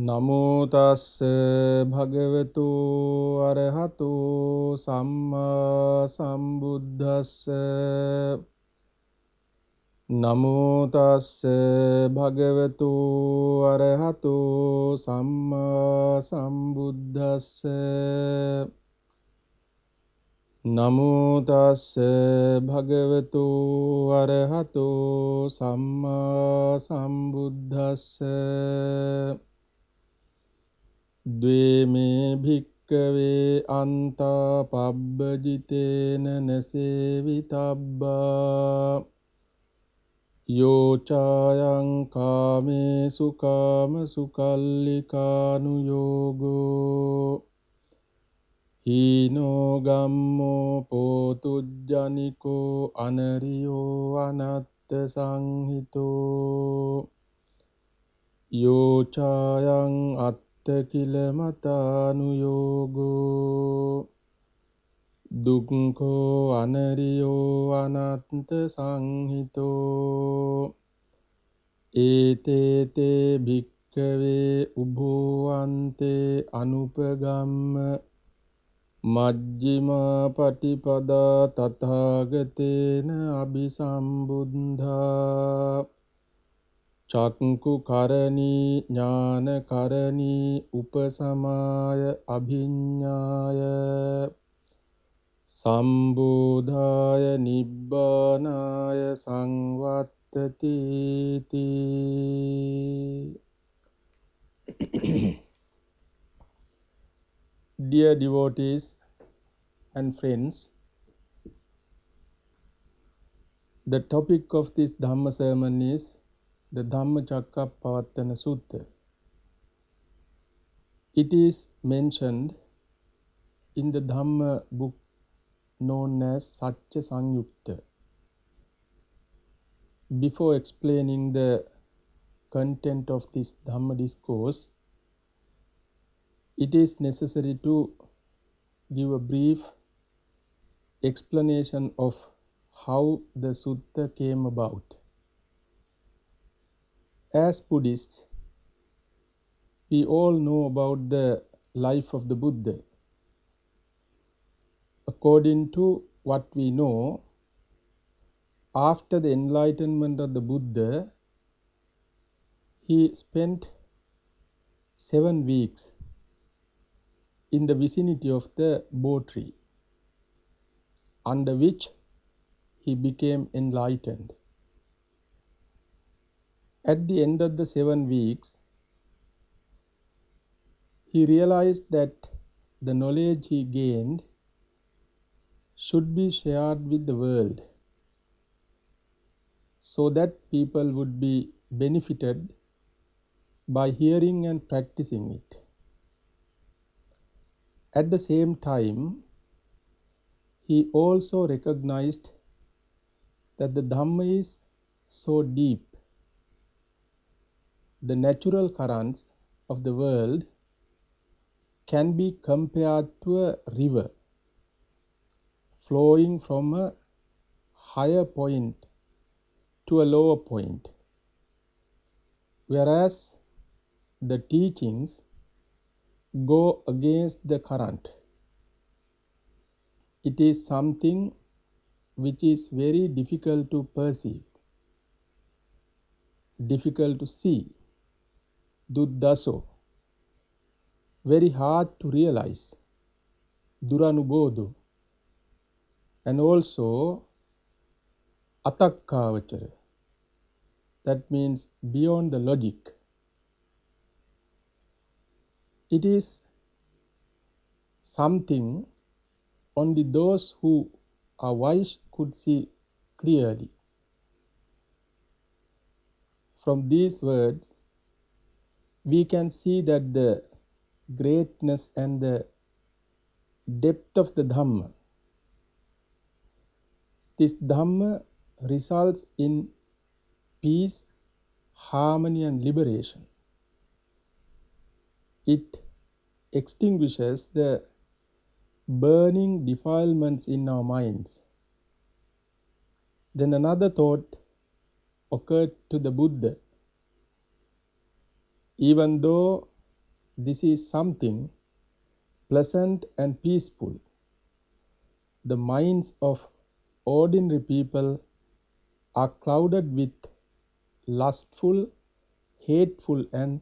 Namo tassa bhagavato arahato samma sambuddhassa. Namo tassa bhagavato arahato samma sambuddhassa. Namo tassa bhagavato arahato samma sambuddhassa. Dve me bhikkave anta pabbajitena nasevitabba. Yo chayang kame sukama sukallikanu yogo. Hino gammo potujjaniko anariyo anatta sanghito. Yo chayang attakila yogo. Dukkho anariyo anatta sanghito. Etete bhikkave ubhovante anupagamma. Majjima patipada tathagatena abhisambuddha. Chakku karani jnana karani upasamaya abhinyaya. Sambodhaya nibbanaya sangvattati ti. Dear devotees and friends, the topic of this Dhamma sermon is the Dhammacakkappavattana Sutta. It is mentioned in the Dhamma book known as Satya Sangyukta. Before explaining the content of this Dhamma discourse, it is necessary to give a brief explanation of how the sutta came about. As Buddhists, we all know about the life of the Buddha. According to what we know, after the enlightenment of the Buddha, he spent 7 weeks in the vicinity of the Bo tree, under which he became enlightened. At the end of the 7 weeks, he realized that the knowledge he gained should be shared with the world, so that people would be benefited by hearing and practicing it. At the same time, he also recognized that the Dhamma is so deep. The natural currents of the world can be compared to a river flowing from a higher point to a lower point, whereas the teachings go against the current. It is something which is very difficult to perceive, difficult to see, duddhaso, very hard to realize, duranubodho, and also atakkavachara, that means beyond the logic. It is something only those who are wise could see clearly. From these words, we can see that the greatness and the depth of the Dhamma. This Dhamma results in peace, harmony and liberation. It extinguishes the burning defilements in our minds. Then another thought occurred to the Buddha. Even though this is something pleasant and peaceful. The minds of ordinary people are clouded with lustful, hateful and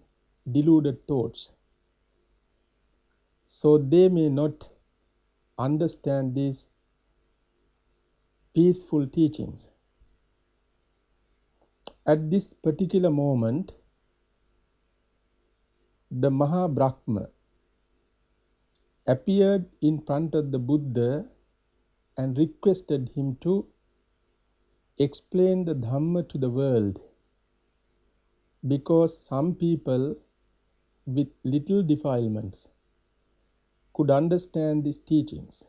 deluded thoughts. So they may not understand these peaceful teachings. At this particular moment, the Mahabrahma appeared in front of the Buddha and requested him to explain the Dhamma to the world, because some people with little defilements could understand these teachings.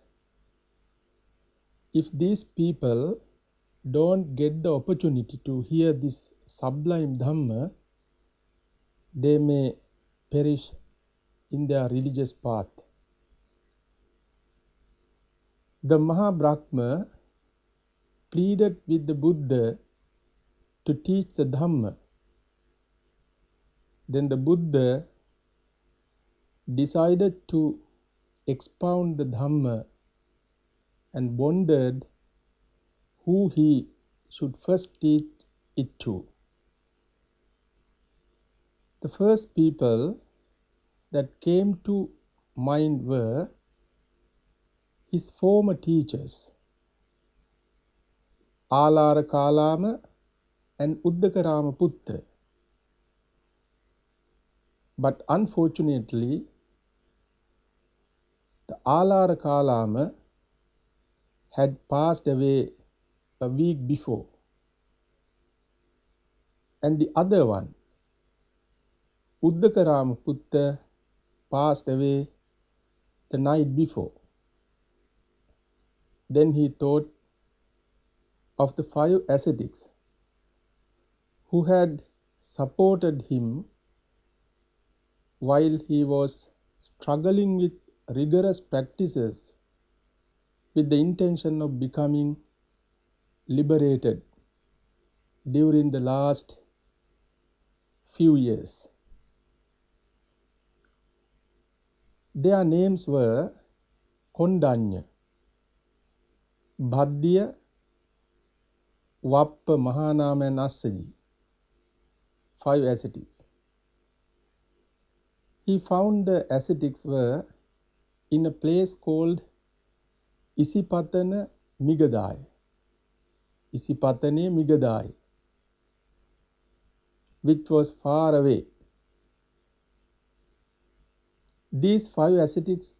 If these people don't get the opportunity to hear this sublime Dhamma, they may perish in their religious path. The Mahabrahma pleaded with the Buddha to teach the Dhamma. Then the Buddha decided to expound the Dhamma and wondered who he should first teach it to. The first people that came to mind were his former teachers, Alara and Uddakarama. But unfortunately, the Alara had passed away a week before, and the other one, Uddakarama, passed away the night before. Then he thought of the 5 ascetics who had supported him while he was struggling with rigorous practices with the intention of becoming liberated during the last few years. Their names were Kondanya, Bhaddiya, Vappa, Mahanama and Assaji, 5 ascetics. He found the ascetics were in a place called Isipatana Migadai, which was far away. These 5 ascetics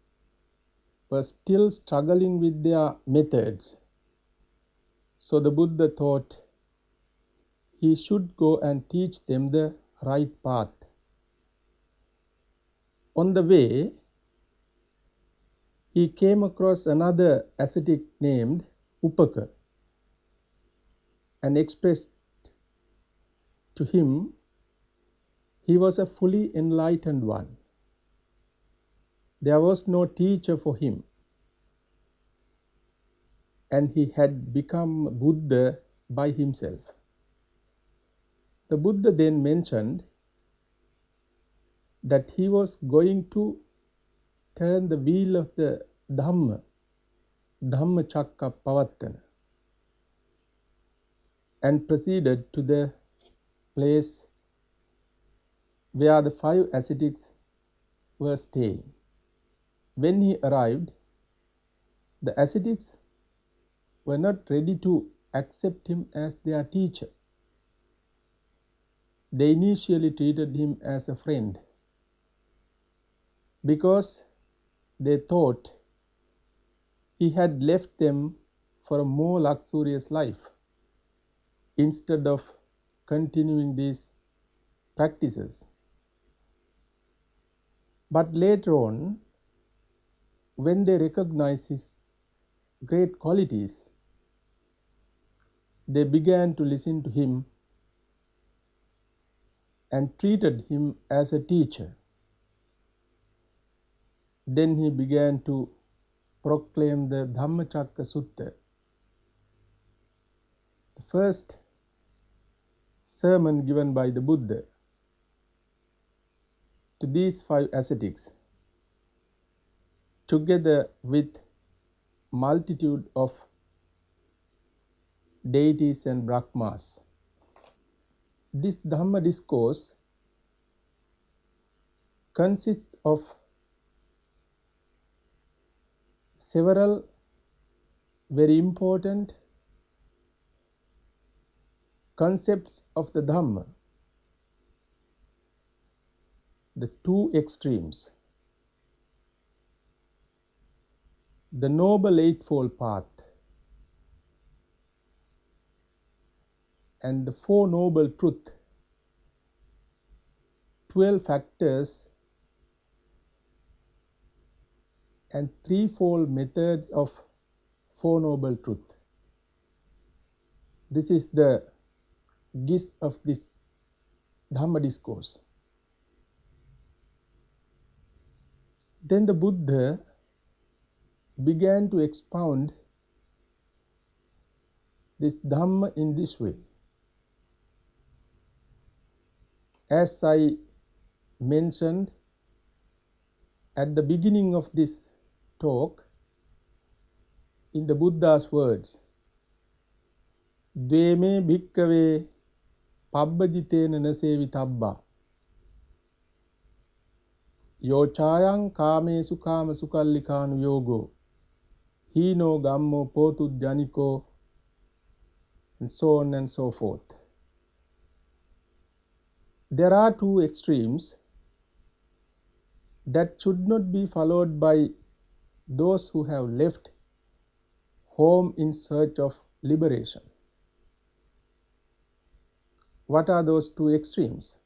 were still struggling with their methods. So the Buddha thought he should go and teach them the right path. On the way, he came across another ascetic named Upaka and expressed to him he was a fully enlightened one. There was no teacher for him, and he had become Buddha by himself. The Buddha then mentioned that he was going to turn the wheel of the Dhamma, Dhammacakkappavattana, and proceeded to the place where the 5 ascetics were staying. When he arrived, the ascetics were not ready to accept him as their teacher. They initially treated him as a friend because they thought he had left them for a more luxurious life instead of continuing these practices. But later on, when they recognized his great qualities, they began to listen to him and treated him as a teacher. Then he began to proclaim the Dhammacakka Sutta, the first sermon given by the Buddha, to these five ascetics, together with multitude of deities and Brahmas. This Dhamma discourse consists of several very important concepts of the Dhamma, the two extremes, the Noble Eightfold Path and the Four Noble Truths, 12 factors and threefold methods of Four Noble Truths. This is the gist of this Dhamma discourse. Then the Buddha began to expound this Dhamma in this way. As I mentioned at the beginning of this talk, in the Buddha's words, Dveme bhikkave pabbajitena nasevitabba yochayang kamesu kama sukallikanu yogo hino gammo potujjaniko, and so on and so forth. There are two extremes that should not be followed by those who have left home in search of liberation. What are those two extremes?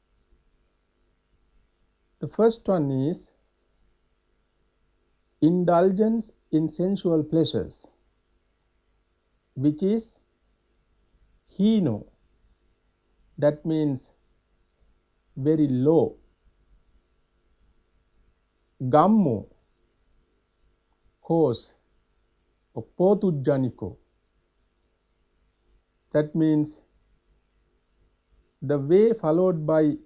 The first one is indulgence in sensual pleasures, which is hino, that means very low. Gammo, cause, or potujjaniko, that means the way followed by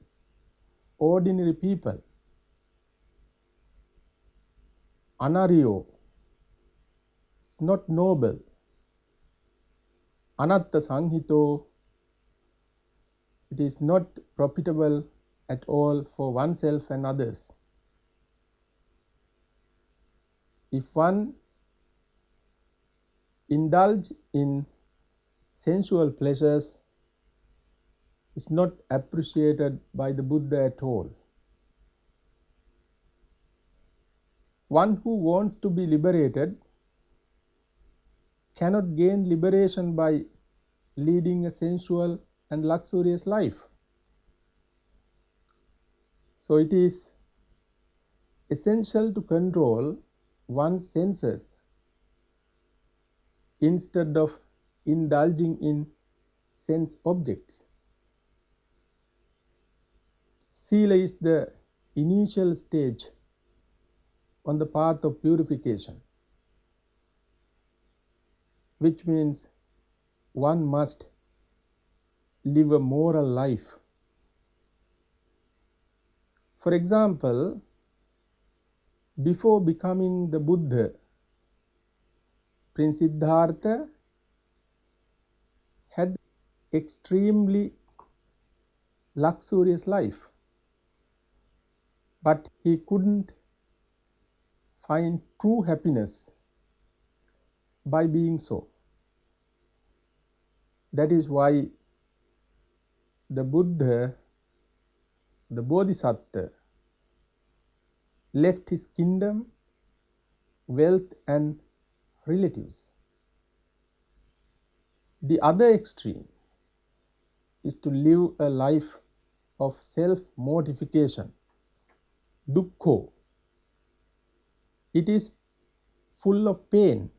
ordinary people. Anaryo, it's not noble. Anatta sanghito, it is not profitable at all for oneself and others. If one indulge in sensual pleasures, is not appreciated by the Buddha at all. One who wants to be liberated cannot gain liberation by leading a sensual and luxurious life. So it is essential to control one's senses instead of indulging in sense objects. Sila is the initial stage on the path of purification, which means one must live a moral life. For example, before becoming the Buddha, Prince Siddhartha had extremely luxurious life, but he couldn't find true happiness by being so. That is why the Buddha, the Bodhisattva, left his kingdom, wealth and relatives. The other extreme is to live a life of self-mortification, dukkho. It is full of pain.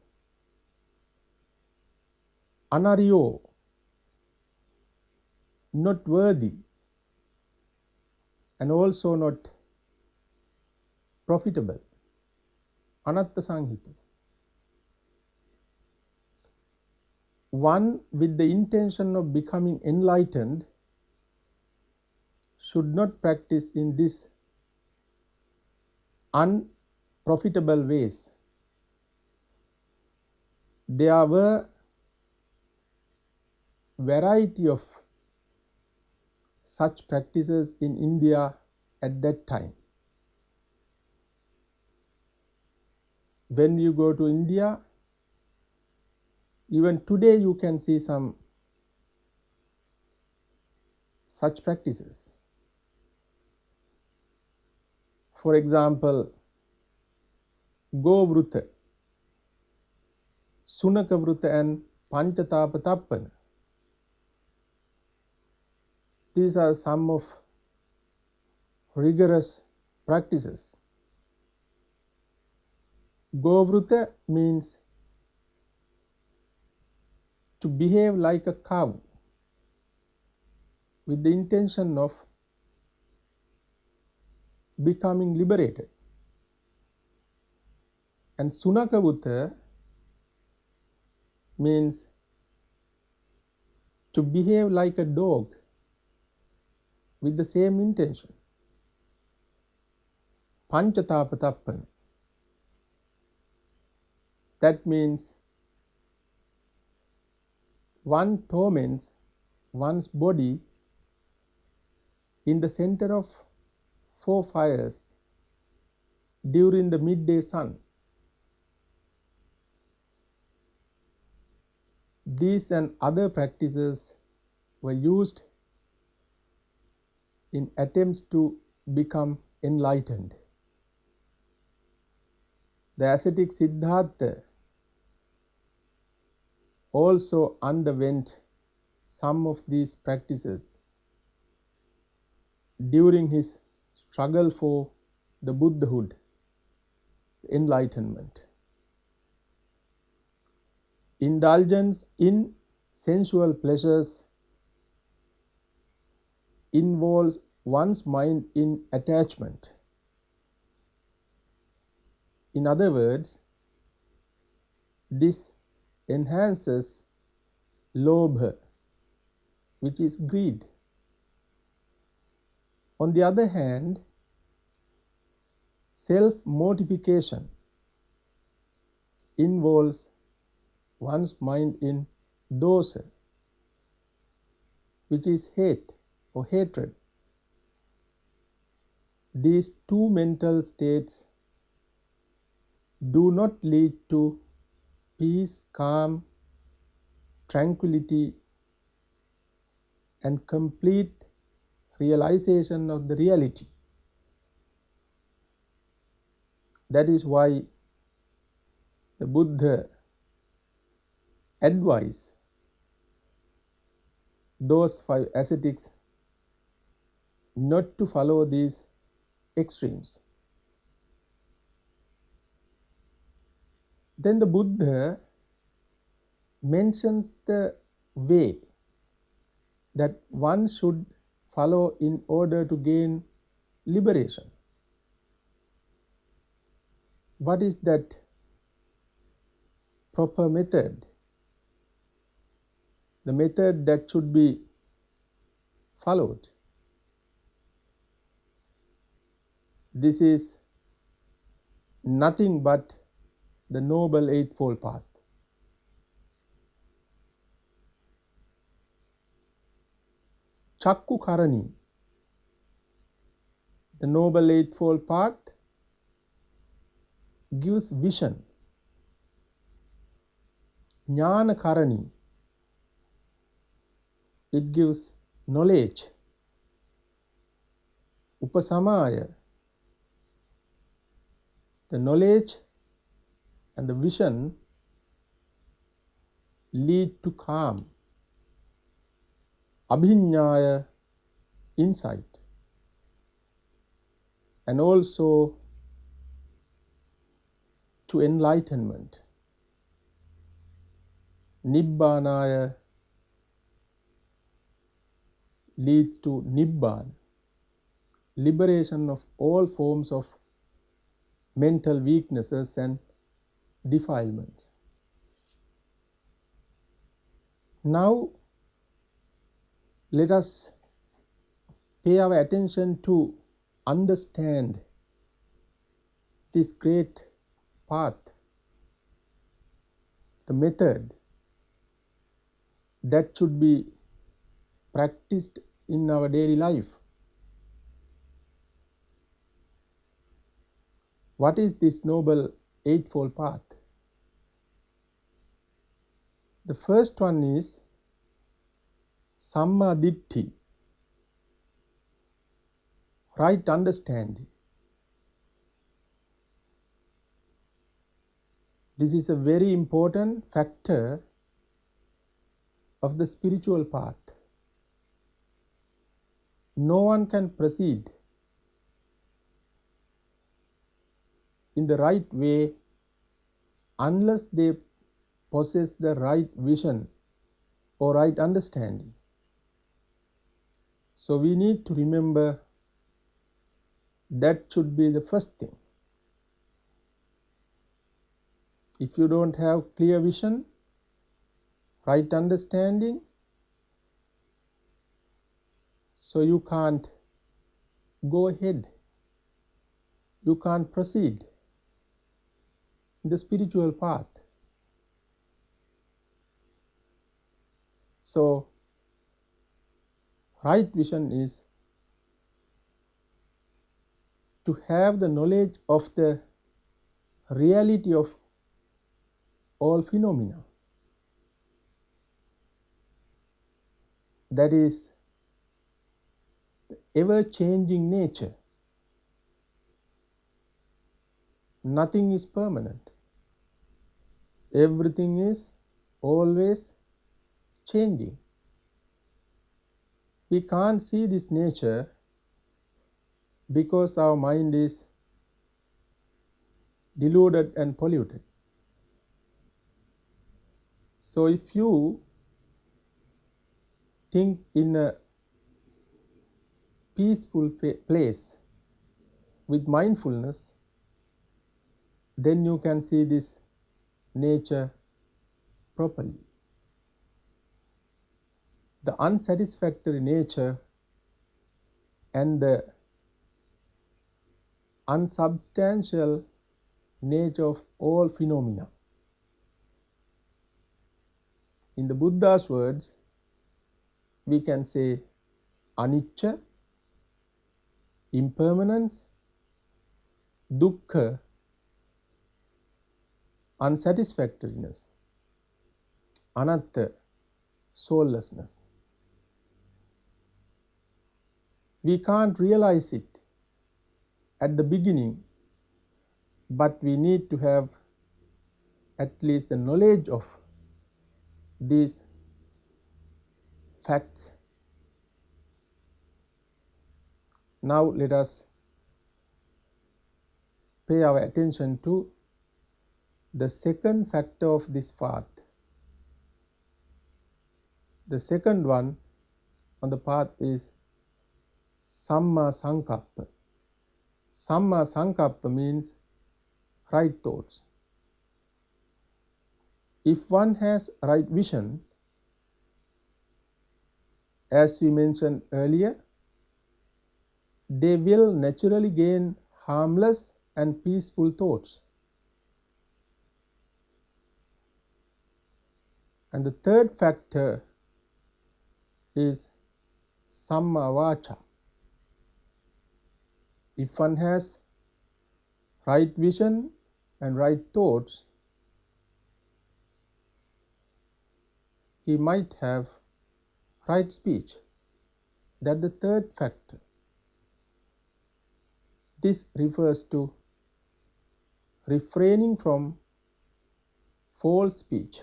Anaryo, not worthy and also not profitable. Anatta sanghito. One with the intention of becoming enlightened should not practice in this unprofitable ways. There were variety of such practices in India at that time. When you go to India, even today you can see some such practices. For example, Go Vruta, Sunaka Vruta and Panchatapattapana. These are some of rigorous practices. Go Vruta means to behave like a cow with the intention of becoming liberated. And Sunaka Vruta means to behave like a dog with the same intention. Panchatapattapana, that means one torments one's body in the center of 4 fires during the midday sun. These and other practices were used in attempts to become enlightened. The ascetic Siddhartha also underwent some of these practices during his struggle for the Buddhahood, enlightenment. Indulgence in sensual pleasures involves one's mind in attachment. In other words, this enhances lobha, which is greed. On the other hand, self-mortification involves one's mind in dosa, which is hate or hatred. These two mental states do not lead to peace, calm, tranquility, and complete realization of the reality. That is why the Buddha advised those 5 ascetics not to follow these extremes. Then the Buddha mentions the way that one should follow in order to gain liberation. What is that proper method? The method that should be followed. This is nothing but the Noble Eightfold Path. Chakku Karani, the Noble Eightfold Path, gives vision. Jnana Karani, it gives knowledge. Upasamaya, the knowledge and the vision lead to calm. Abhinyaya, insight, and also to enlightenment. Nibbanaya leads to Nibban, liberation of all forms of mental weaknesses and defilements. Now, let us pay our attention to understand this great path, the method that should be practiced in our daily life. What is this noble eightfold path? The first one is Samadhi, right understanding. This is a very important factor of the spiritual path. No one can proceed in the right way unless they possess the right vision or right understanding. So we need to remember that should be the first thing. If you don't have clear vision, right understanding, so you can't go ahead. You can't proceed in the spiritual path. So, right vision is to have the knowledge of the reality of all phenomena. That is the ever-changing nature. Nothing is permanent. Everything is always changing. We can't see this nature because our mind is deluded and polluted. So if you think in a peaceful place with mindfulness, then you can see this nature properly. The unsatisfactory nature and the unsubstantial nature of all phenomena. In the Buddha's words, we can say anicca, impermanence, dukkha, unsatisfactoriness, anatta, soullessness. We can't realize it at the beginning, but we need to have at least the knowledge of these facts. Now let us pay our attention to the second factor of this path. The second one on the path is Samma Sankappa. Samma Sankappa means right thoughts. If one has right vision, as we mentioned earlier, they will naturally gain harmless and peaceful thoughts. And the third factor is Samma Vacha. If one has right vision and right thoughts, he might have right speech. That's the third factor. This refers to refraining from false speech,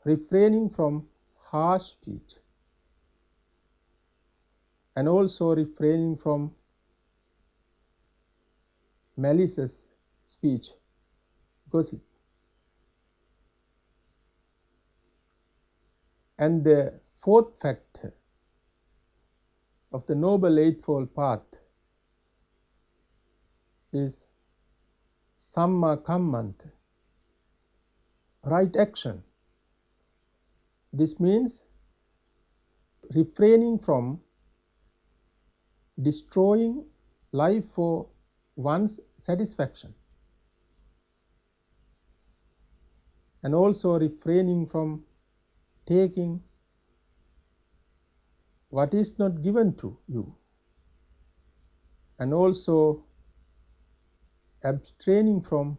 refraining from harsh speech, and also refraining from malicious speech, gossip. And the fourth factor of the Noble Eightfold Path is Samma Kammanta, right action. This means refraining from destroying life for one's satisfaction, and also refraining from taking what is not given to you, and also abstaining from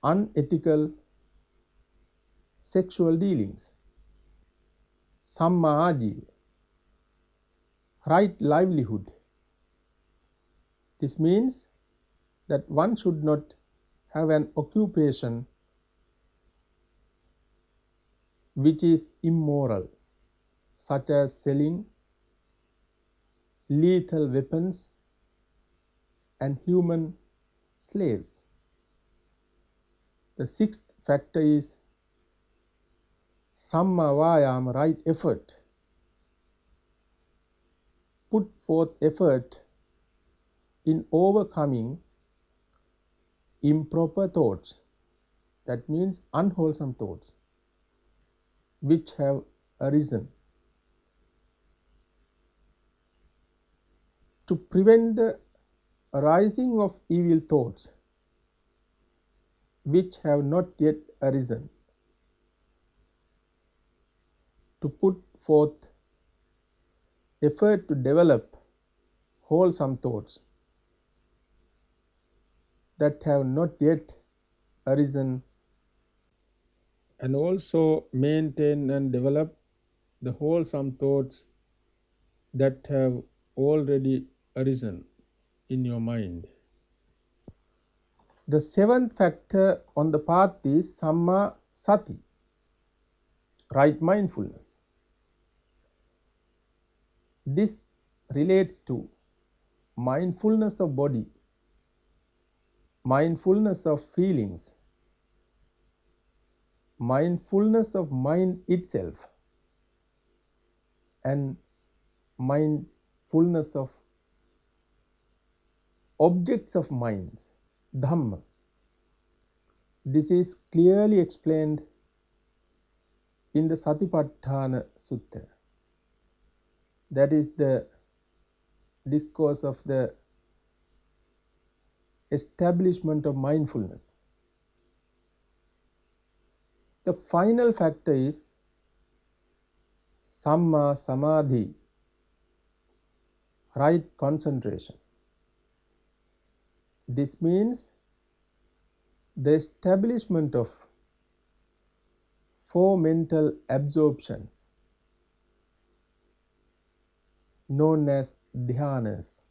unethical sexual dealings. Samadhi, right livelihood. This means that one should not have an occupation which is immoral, such as selling lethal weapons and human slaves. The sixth factor is Samma Vayama, right effort. Put forth effort in overcoming improper thoughts, that means unwholesome thoughts, which have arisen. To prevent the arising of evil thoughts which have not yet arisen, to put forth effort to develop wholesome thoughts that have not yet arisen, and also maintain and develop the wholesome thoughts that have already arisen in your mind. The seventh factor on the path is Samma Sati, right mindfulness. This relates to mindfulness of body, mindfulness of feelings, mindfulness of mind itself, and mindfulness of objects of minds, Dhamma. This is clearly explained in the Satipatthana Sutta. That is the discourse of the establishment of mindfulness. The final factor is Samma Samadhi, right concentration. This means the establishment of four mental absorptions known as Dheyanas.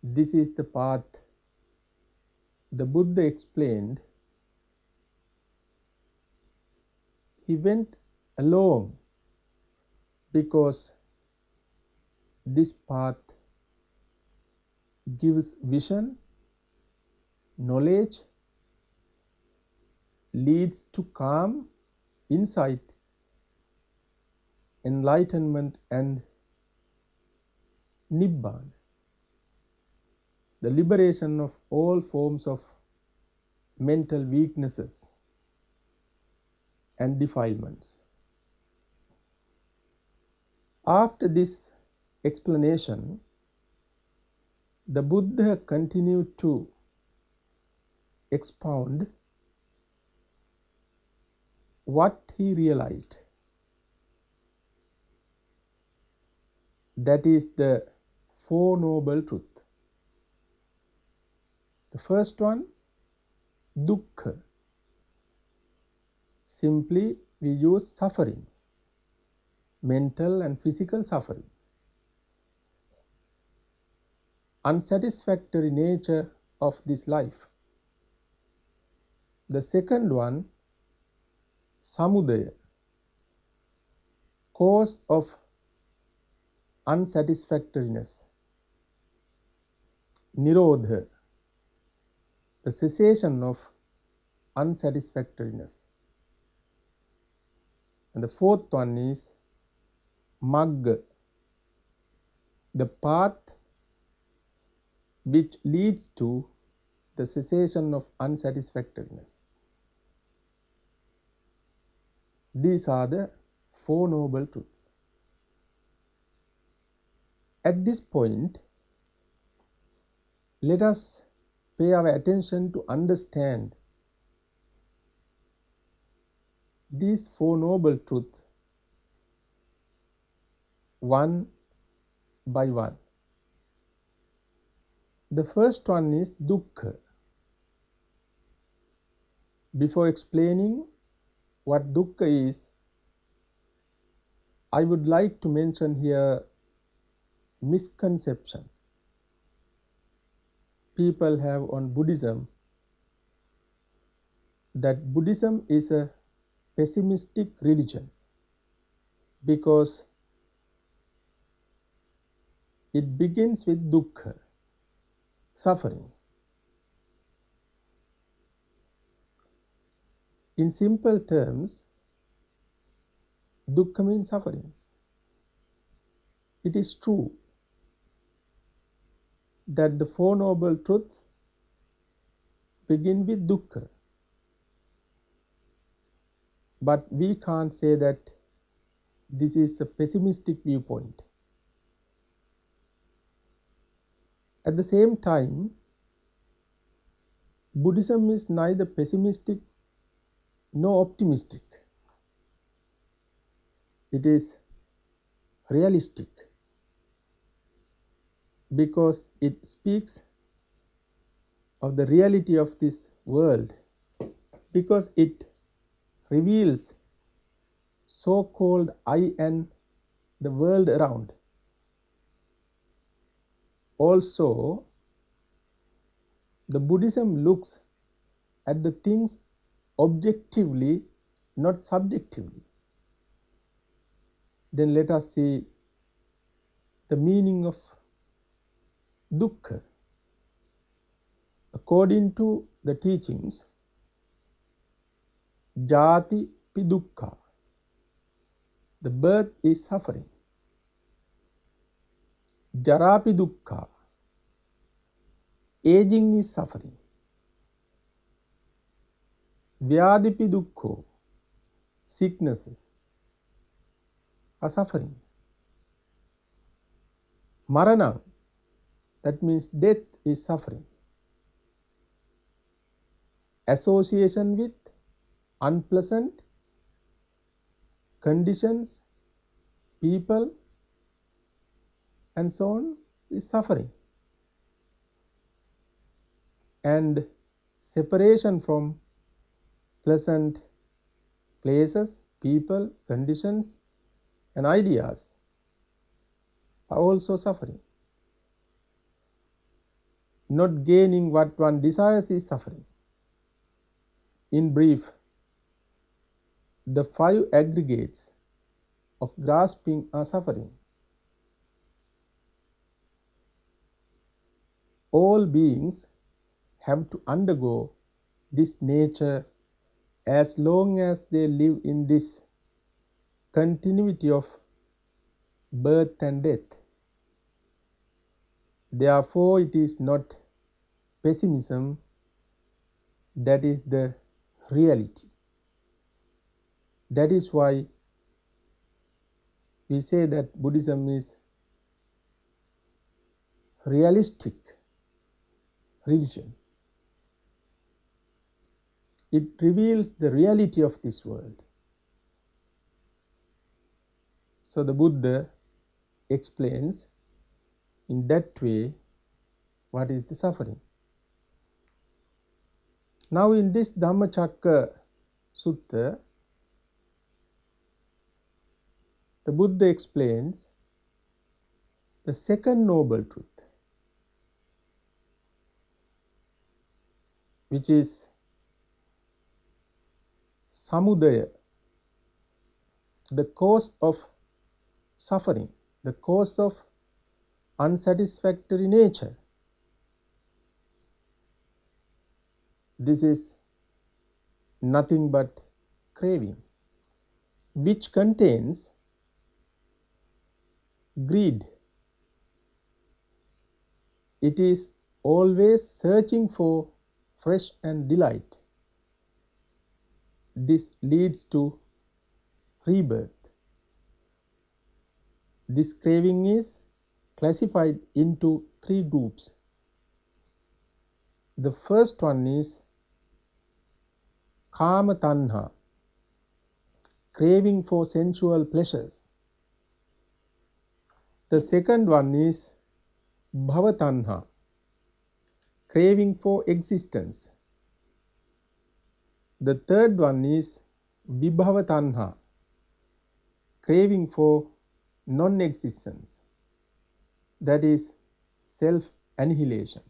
This is the path the Buddha explained. He went alone because this path gives vision, knowledge, leads to calm, insight, enlightenment, and Nibbana, the liberation of all forms of mental weaknesses and defilements. After this explanation, the Buddha continued to expound what he realized. That is the Four Noble Truths. The first one, dukkha. Simply we use sufferings, mental and physical sufferings. Unsatisfactory nature of this life. The second one, samudaya, cause of unsatisfactoriness. Nirodha, the cessation of unsatisfactoriness. And the fourth one is magga, the path which leads to the cessation of unsatisfactoriness. These are the Four Noble Truths. At this point, let us pay our attention to understand these Four Noble Truths one by one. The first one is dukkha. Before explaining what dukkha is, I would like to mention here misconception people have on Buddhism, that Buddhism is a pessimistic religion because it begins with dukkha, sufferings. In simple terms, dukkha means sufferings. It is true that the Four Noble Truths begin with dukkha, but we can't say that this is a pessimistic viewpoint. At the same time, Buddhism is neither pessimistic nor optimistic. It is realistic because it speaks of the reality of this world, because it reveals so-called I and the world around. Also, the Buddhism looks at the things objectively, not subjectively. Then let us see the meaning of dukkha. According to the teachings, jati pi dukkha, the birth is suffering. Jara pi dukkha, aging is suffering. Vyadi pi dukkho, sicknesses are suffering. Maranam, that means death, is suffering. Association with unpleasant conditions, people, and so on is suffering. And separation from pleasant places, people, conditions, and ideas are also suffering. Not gaining what one desires is suffering. In brief, the five aggregates of grasping are suffering. All beings have to undergo this nature as long as they live in this continuity of birth and death. Therefore, it is not pessimism that is the reality. That is why we say that Buddhism is realistic religion. It reveals the reality of this world. So the Buddha explains in that way what is the suffering. Now in this Dhammacakka Sutta, the Buddha explains the second noble truth, which is samudaya, the cause of suffering, the cause of unsatisfactory nature. This is nothing but craving, which contains greed. It is always searching for fresh and delight. This leads to rebirth. This craving is classified into three groups. The first one is Kama Tanha, craving for sensual pleasures. The second one is Bhava Tanha, craving for existence. The third one is Vibhava Tanha, craving for non-existence, that is self-annihilation.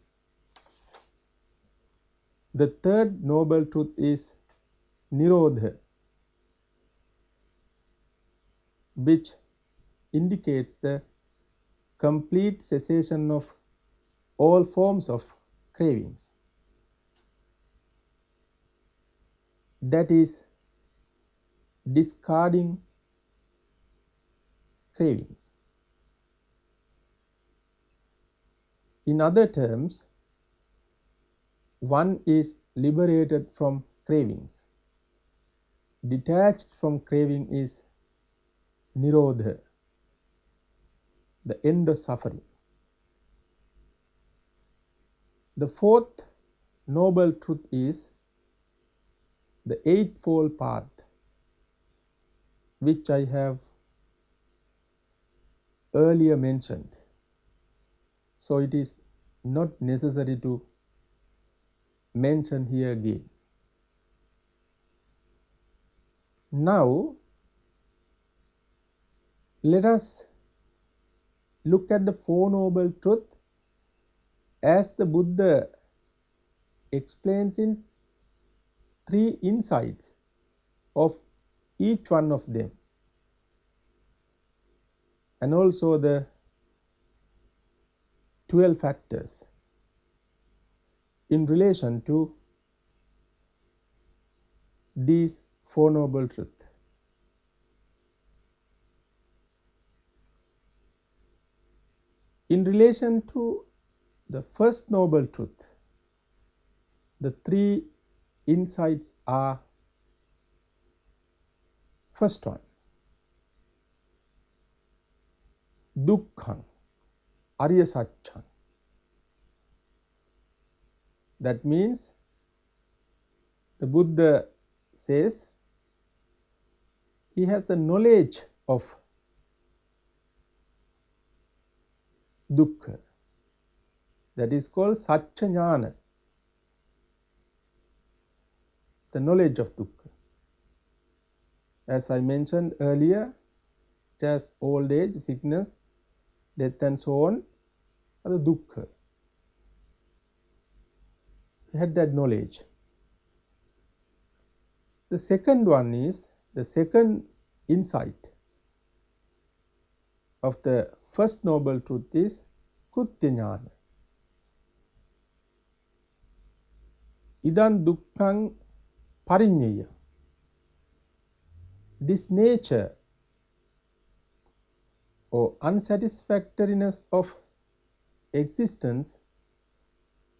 The third noble truth is Nirodha, which indicates the complete cessation of all forms of cravings. That is discarding cravings. In other terms, one is liberated from cravings. Detached from craving is Nirodha, the end of suffering. The fourth noble truth is the Eightfold Path, which I have earlier mentioned. So it is not necessary to mention here again. Now, let us look at the Four Noble Truths as the Buddha explains in three insights of each one of them, and also the 12 factors in relation to these Four Noble Truths. In relation to the first Noble Truth, the three insights are: first one, Dukkham, Arya Satcham. That means the Buddha says he has the knowledge of dukkha. That is called Satcha Jnana, the knowledge of dukkha. As I mentioned earlier, just old age, sickness, death and so on are the dukkha. He had that knowledge. The second one is, the second insight of the first noble truth is Krutya Jnana. Idam dukkham pariññaya. This nature or unsatisfactoriness of existence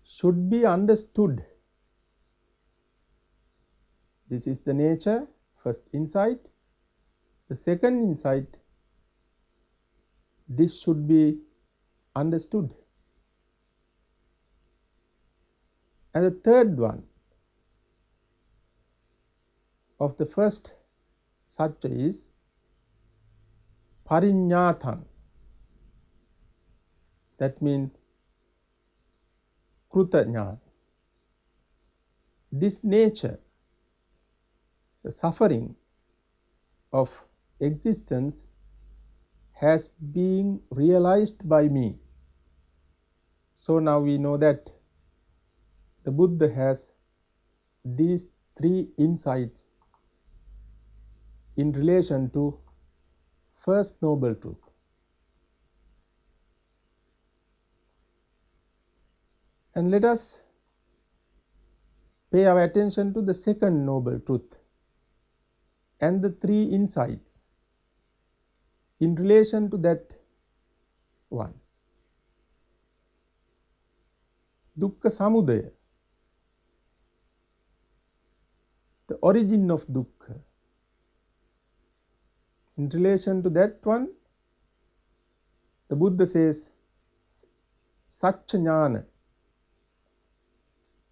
should be understood. This is the nature, first insight. The second insight, this should be understood. And the third one of the first satya is pariññātam. That means Kruta Jnana. This nature, the suffering of existence, has been realized by me. So now we know that the Buddha has these three insights in relation to first noble truth. And let us pay our attention to the second noble truth and the three insights in relation to that one. Dukkha Samudaya, the origin of dukkha. In relation to that one, the Buddha says Satcha Jnana,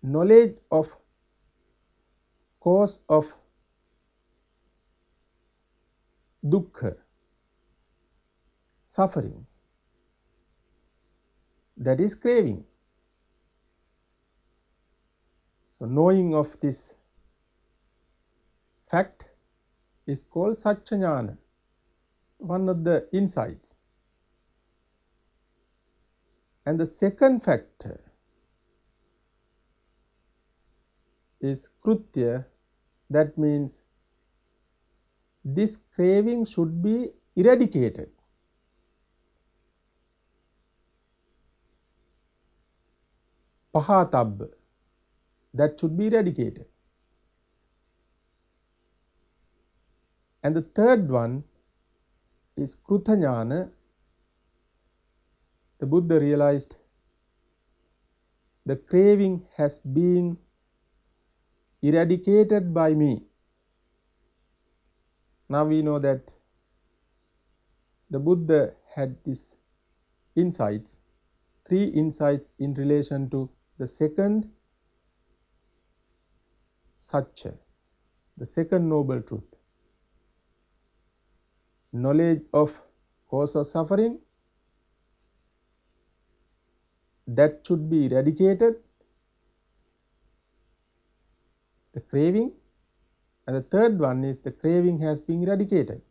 knowledge of cause of dukkha, sufferings, that is craving. So knowing of this fact is called Satcha Jnana, one of the insights. And the second factor is Krutya, that means this craving should be eradicated. Pahatabba, that should be eradicated. And the third one is Kruta Jnana. The Buddha realized the craving has been eradicated by me. Now we know that the Buddha had these insights, 3 insights in relation to the second Satcha, the second noble truth. Knowledge of cause of suffering, that should be eradicated, the craving, and the third one is the craving has been eradicated.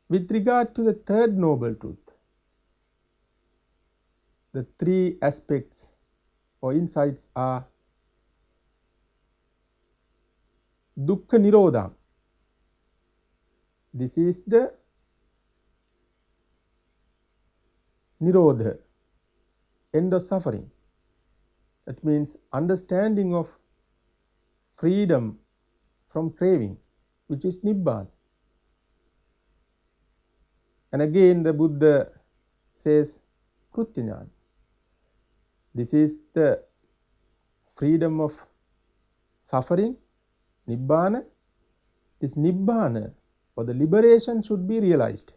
With regard to the third noble truth, the 3 aspects or insights are Dukkha Nirodha. This is the Nirodha, end of suffering. That means understanding of freedom from craving, which is Nibbana. And again the Buddha says Krutya Jnana. This is the freedom of suffering, Nibbana. This Nibbana or the liberation should be realized.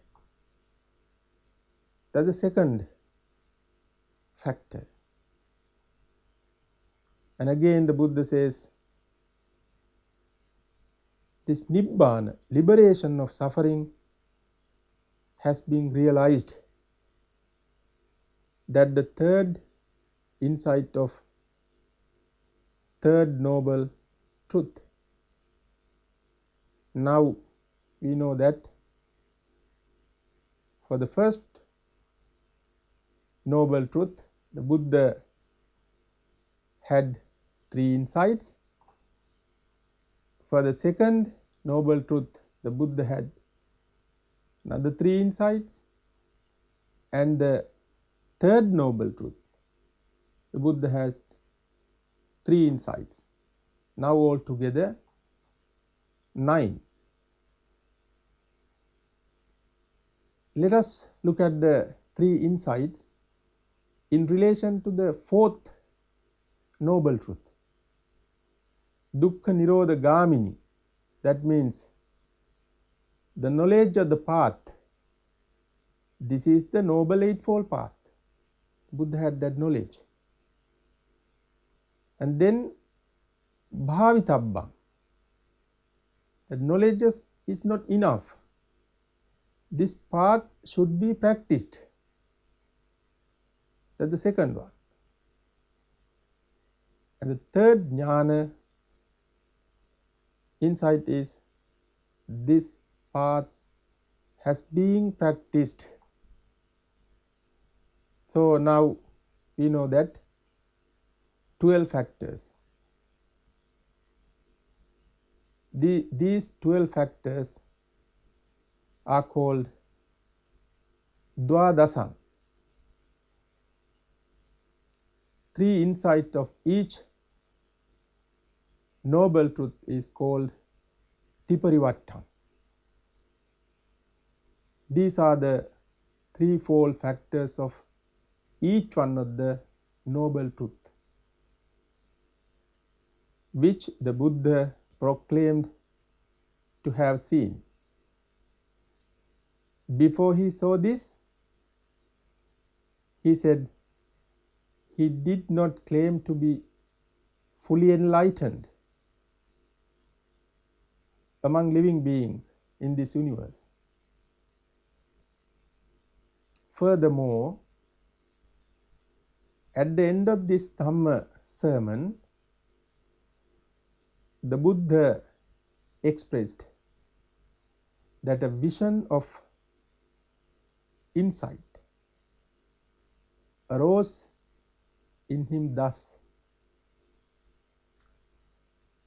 That is the second factor. And again the Buddha says this Nibbana, liberation of suffering, has been realized. That the third insight of third noble truth. Now we know that for the first noble truth, the Buddha had 3 insights. For the second noble truth, the Buddha had another 3 insights. And the third noble truth, the Buddha had 3 insights. Now altogether 9. Let us look at the 3 insights in relation to the fourth noble truth, Dukkha Nirodha Gamini. That means the knowledge of the path. This is the noble eightfold path. Buddha had that knowledge. And then Bhavitabba, that knowledge is not enough. This path should be practiced. That is the second one. And the third jnana insight is this path has been practiced. So now we know that 12 factors. These 12 factors are called Dwadasam. 3 insights of each noble truth is called Tiparivattam. These are the threefold factors of each one of the noble truth, which the Buddha proclaimed to have seen. Before he saw this, He said he did not claim to be fully enlightened among living beings in this universe. Furthermore, at the end of this Dhamma sermon, the Buddha expressed that a vision of insight arose in him thus: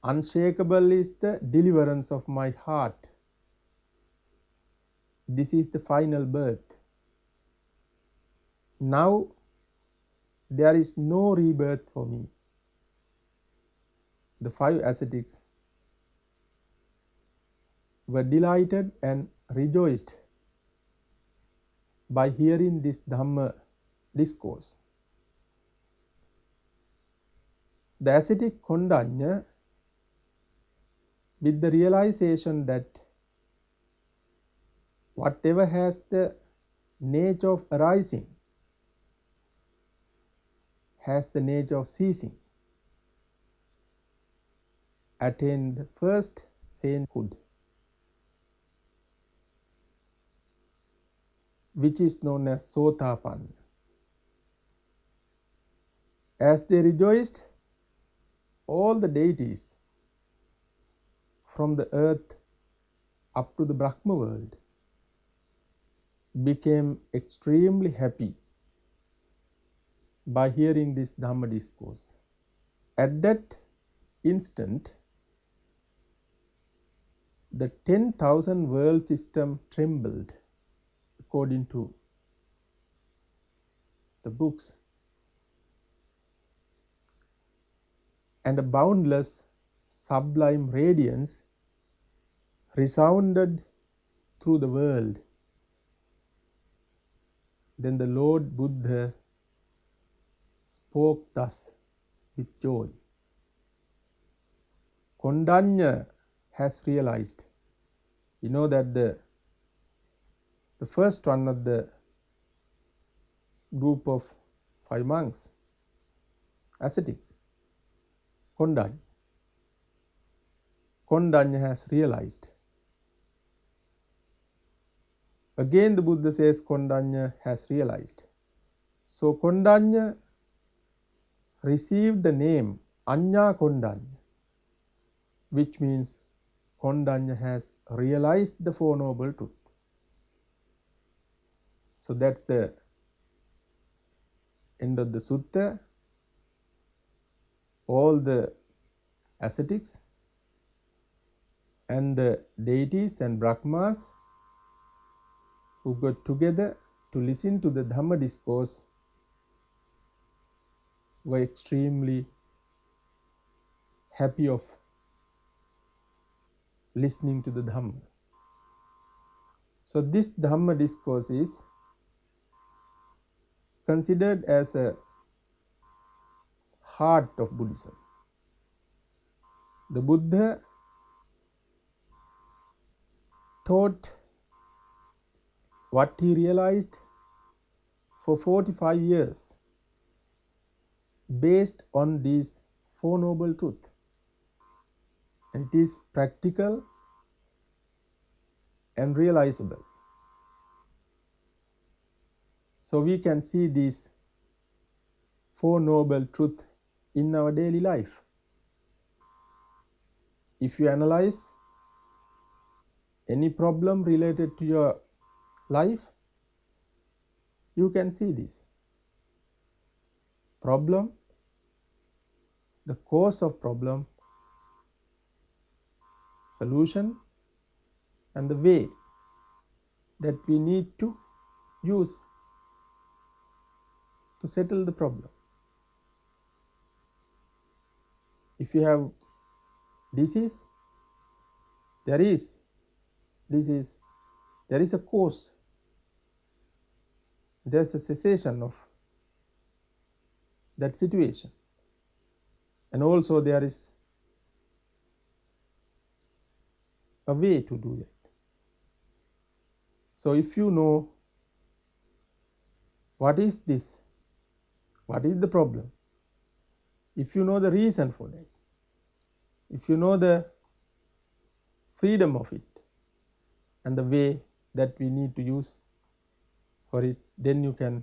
unshakable is the deliverance of my heart. This is the final birth. Now there is no rebirth for me. The five ascetics were delighted and rejoiced by hearing this Dhamma discourse. The ascetic Kondanya, with the realization that whatever has the nature of arising has the nature of ceasing, attained the first sainthood, which is known as Sotapanna. As they rejoiced, all the deities from the earth up to the Brahma world became extremely happy by hearing this Dhamma discourse. At that instant, the 10,000 world system trembled, according to the books, and a boundless sublime radiance resounded through the world. Then the Lord Buddha spoke thus with joy: Kondanya has realized. You know that the first one of the group of 5 monks, ascetics, Kondanya has realized. Again the Buddha says Kondanya has realized. So Kondanya received the name Anya Kondanya, which means Kondanya has realized the Four Noble Truth. So that's the end of the sutta. All the ascetics and the deities and Brahmas who got together to listen to the Dhamma discourse were extremely happy of listening to the Dhamma. So this Dhamma discourse is considered as a heart of Buddhism. The Buddha taught what he realized for 45 years based on these Four Noble Truths. And it is practical and realizable. So we can see these Four Noble Truths in our daily life. If you analyze any problem related to your life, you can see this. Problem, the cause of problem, solution, and the way that we need to use to settle the problem. If you have disease, there is disease, there is a cause, there is a cessation of that situation, and also there is a way to do that. So if you know what is this What is the problem? If you know the reason for that, if you know the freedom of it and the way that we need to use for it, then you can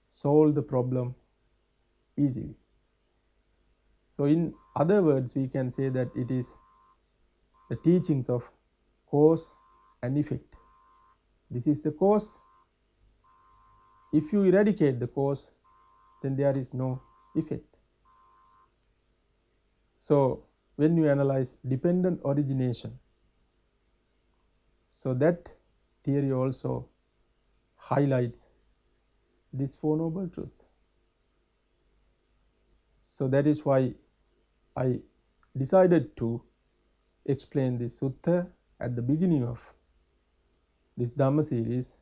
solve the problem easily. So in other words, we can say that it is the teachings of cause and effect. This is the cause. If you eradicate the cause, then there is no effect. So when you analyze dependent origination, so that theory also highlights this Four Noble Truths. So that is why I decided to explain this sutta at the beginning of this Dhamma series.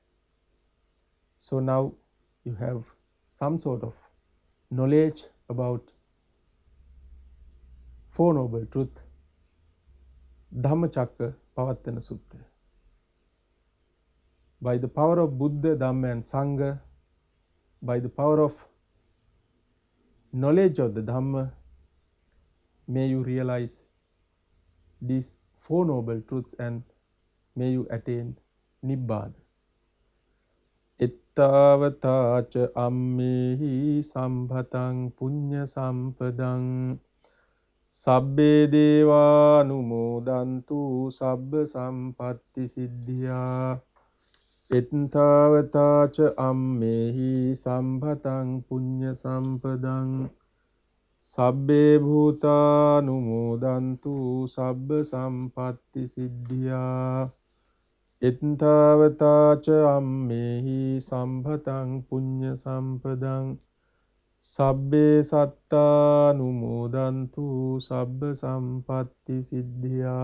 So now you have some sort of knowledge about Four Noble Truths, Dhammacakkappavattana Sutta. By the power of Buddha, Dhamma and Sangha, by the power of knowledge of the Dhamma, may you realize these Four Noble Truths and may you attain Nibbana. Ittavataca ammehi sambhatang punya sampadang sabbe deva numodantu sabba sampatti siddhya. Ittavataca ammehi sambhatang punya sampadang sabbe bhuta numodantu sabba sampatti siddhya. Ittavataca ammehi sambhatang punya sampadang sabbe satta numodantu sabba sampatti siddhya.